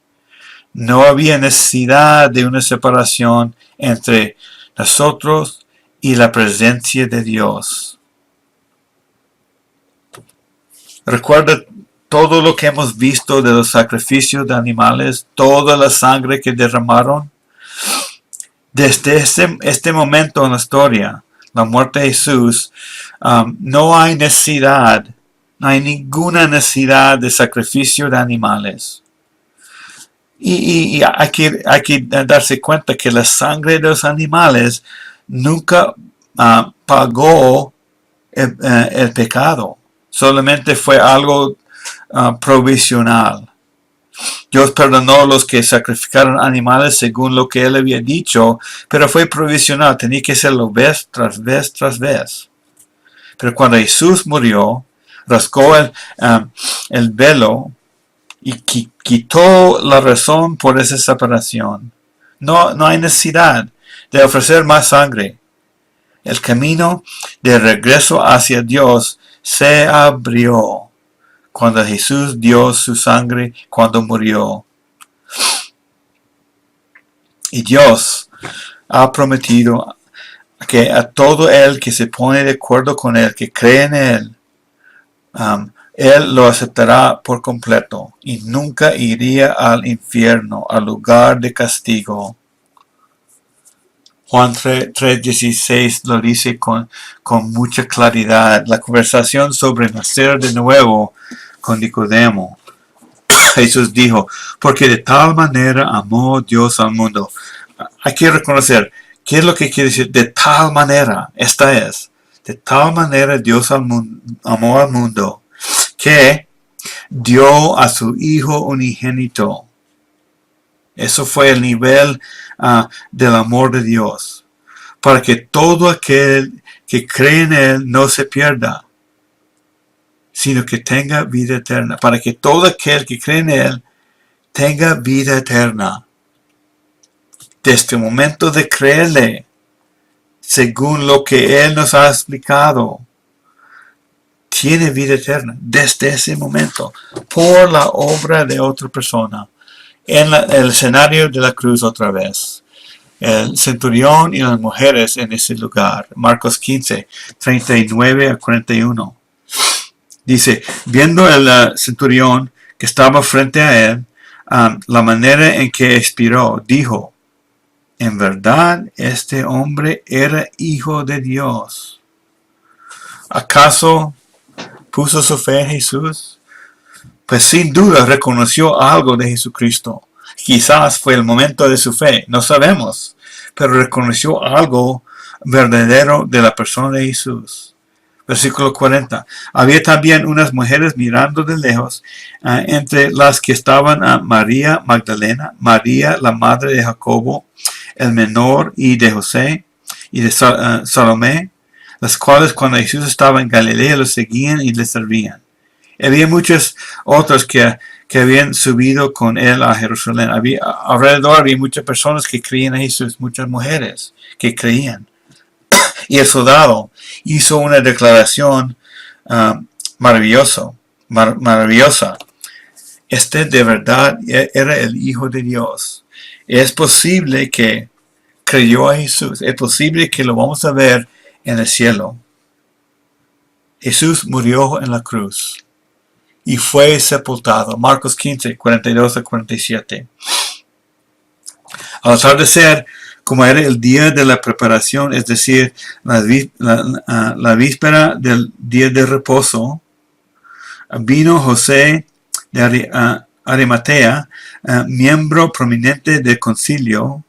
No había necesidad de una separación entre nosotros y la presencia de Dios. Recuerda todo lo que hemos visto de los sacrificios de animales, toda la sangre que derramaron. Desde este momento en la historia, la muerte de Jesús, no hay ninguna necesidad de sacrificio de animales. Y hay que darse cuenta que la sangre de los animales nunca pagó el pecado. Solamente fue algo provisional. Dios perdonó a los que sacrificaron animales según lo que Él había dicho, pero fue provisional. Tenía que hacerlo vez tras vez tras vez. Pero cuando Jesús murió, rasgó el velo y quitó la razón por esa separación. No hay necesidad de ofrecer más sangre. El camino de regreso hacia Dios se abrió cuando Jesús dio su sangre cuando murió. Y Dios ha prometido que a todo el que se pone de acuerdo con Él, que cree en Él, Él lo aceptará por completo y nunca iría al infierno, al lugar de castigo. Juan 3:16 lo dice con mucha claridad. La conversación sobre nacer de nuevo con Nicodemo. Jesús dijo, porque de tal manera amó Dios al mundo. hay que reconocer qué es lo que quiere decir de tal manera. Esta es, de tal manera Dios amó al mundo que dio a su Hijo unigénito. Eso fue el nivel del amor de Dios, para que todo aquel que cree en Él no se pierda, sino que tenga vida eterna. Para que todo aquel que cree en Él tenga vida eterna. Desde el momento de creerle, según lo que Él nos ha explicado, tiene vida eterna desde ese momento, por la obra de otra persona. En el escenario de la cruz otra vez. El centurión y las mujeres en ese lugar. Marcos 15, 39 a 41. Dice, viendo el centurión que estaba frente a él, la manera en que expiró, dijo, en verdad este hombre era hijo de Dios. ¿Acaso puso su fe en Jesús? Pues sin duda reconoció algo de Jesucristo. Quizás fue el momento de su fe, no sabemos, pero reconoció algo verdadero de la persona de Jesús. Versículo 40. Había también unas mujeres mirando de lejos, entre las que estaban María Magdalena, María la madre de Jacobo, el menor, y de José, y de Salomé, las cuales cuando Jesús estaba en Galilea lo seguían y le servían. Había muchas otras que habían subido con él a Jerusalén. Alrededor había muchas personas que creían a Jesús, muchas mujeres que creían. Y el soldado hizo una declaración maravillosa. Este de verdad era el Hijo de Dios. Es posible que creyó a Jesús. Es posible que lo vamos a ver en el cielo. Jesús murió en la cruz y fue sepultado. Marcos 15, 42 a 47. Al atardecer, como era el día de la preparación, es decir, la víspera del día de reposo, vino José de Arimatea, miembro prominente del concilio,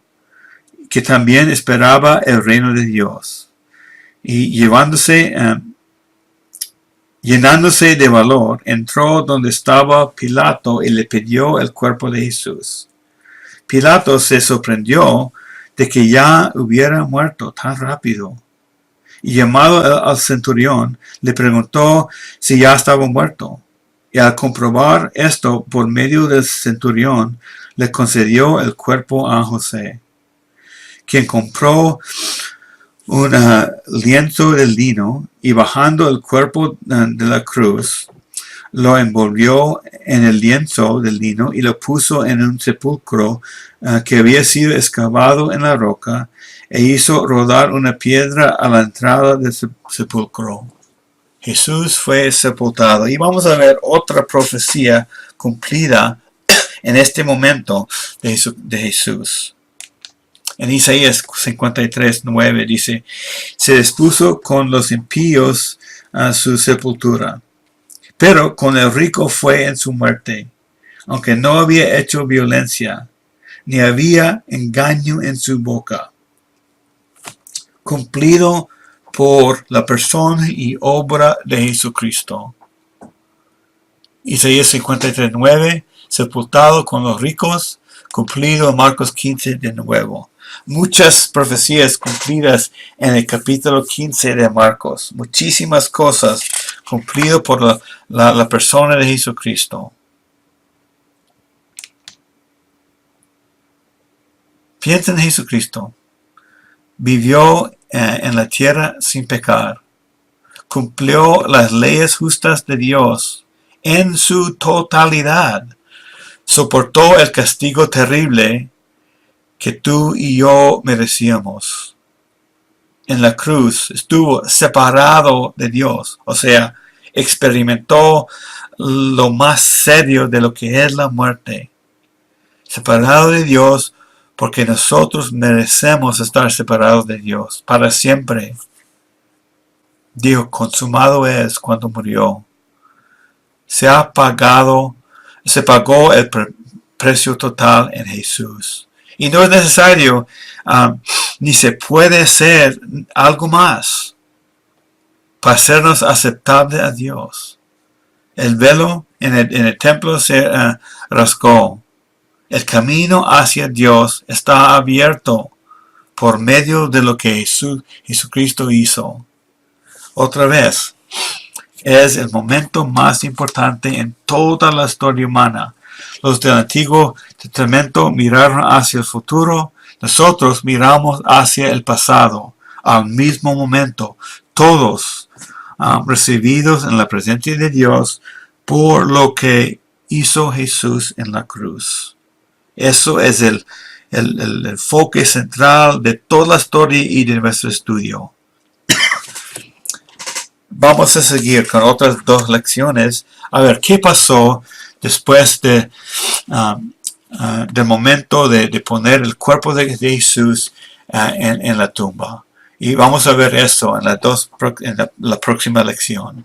que también esperaba el reino de Dios. Y llenándose de valor, entró donde estaba Pilato y le pidió el cuerpo de Jesús. Pilato se sorprendió de que ya hubiera muerto tan rápido. Y llamado al centurión, le preguntó si ya estaba muerto. Y al comprobar esto por medio del centurión, le concedió el cuerpo a José, quien compró un lienzo de lino y bajando el cuerpo de la cruz, lo envolvió en el lienzo de lino y lo puso en un sepulcro que había sido excavado en la roca e hizo rodar una piedra a la entrada del sepulcro. Jesús fue sepultado. Y vamos a ver otra profecía cumplida en este momento de Jesús. En Isaías 53, 9 dice, se dispuso con los impíos a su sepultura, pero con el rico fue en su muerte, aunque no había hecho violencia, ni había engaño en su boca. Cumplido por la persona y obra de Jesucristo. Isaías 53, 9, sepultado con los ricos, cumplido en Marcos 15 de nuevo. Muchas profecías cumplidas en el capítulo 15 de Marcos. Muchísimas cosas cumplidas por la persona de Jesucristo. Piensa en Jesucristo. Vivió en la tierra sin pecar. Cumplió las leyes justas de Dios en su totalidad. Soportó el castigo terrible que tú y yo merecíamos. En la cruz estuvo separado de Dios, o sea, experimentó lo más serio de lo que es la muerte. Separado de Dios porque nosotros merecemos estar separados de Dios para siempre. Dijo, consumado es cuando murió. Se pagó el precio total en Jesús. Y no es necesario, ni se puede hacer algo más para hacernos aceptable a Dios. El velo en el templo se rasgó. El camino hacia Dios está abierto por medio de lo que Jesucristo hizo. Otra vez, es el momento más importante en toda la historia humana. Los del Antiguo Testamento miraron hacia el futuro. Nosotros miramos hacia el pasado, al mismo momento. Todos recibidos en la presencia de Dios por lo que hizo Jesús en la cruz. Eso es el enfoque central de toda la historia y de nuestro estudio. Vamos a seguir con otras dos lecciones. A ver, ¿qué pasó después del momento de poner el cuerpo de Jesús en la tumba? Y vamos a ver eso en la próxima lección.